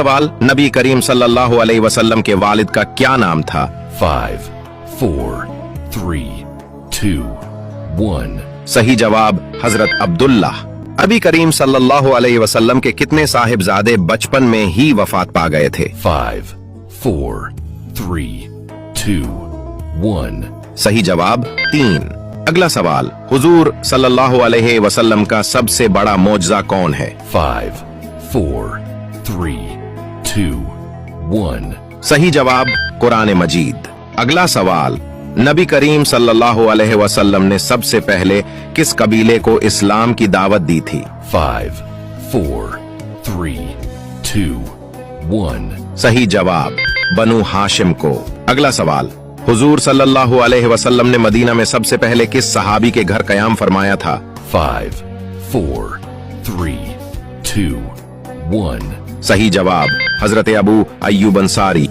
सवाल, नबी करीम सल्लल्लाहु अलैहि वसल्लम के वालिद का क्या नाम था? 5, 4, 3, 2, 1. सही जवाब हजरत अब्दुल्लाह। नबी करीम सल्लल्लाहु अलैहि वसल्लम के कितने साहिबजादे बचपन में ही वफात पा गए थे? 5, 4, 3, 2, 1. सही जवाब 3। अगला सवाल, हुजूर सल्लल्लाहु अलैहि वसल्लम का सबसे बड़ा मोजज़ा कौन है? 5, 4, 3, 2, 1. सही जवाब कुरान मजीद। अगला सवाल, नबी करीम सल्लल्लाहु अलैहि वसल्लम ने सबसे पहले किस कबीले को इस्लाम की दावत दी थी? 5, 4, 3, 2, 1. सही जवाब बनु हाशिम को। अगला सवाल, हुजूर सल्लल्लाहु अलैहि वसल्लम ने मदीना में सबसे पहले किस सहाबी के घर कयाम फरमाया था? 5, 4, 3, 2, 1. सही जवाब हजरत अबू अय्यूब अंसारी।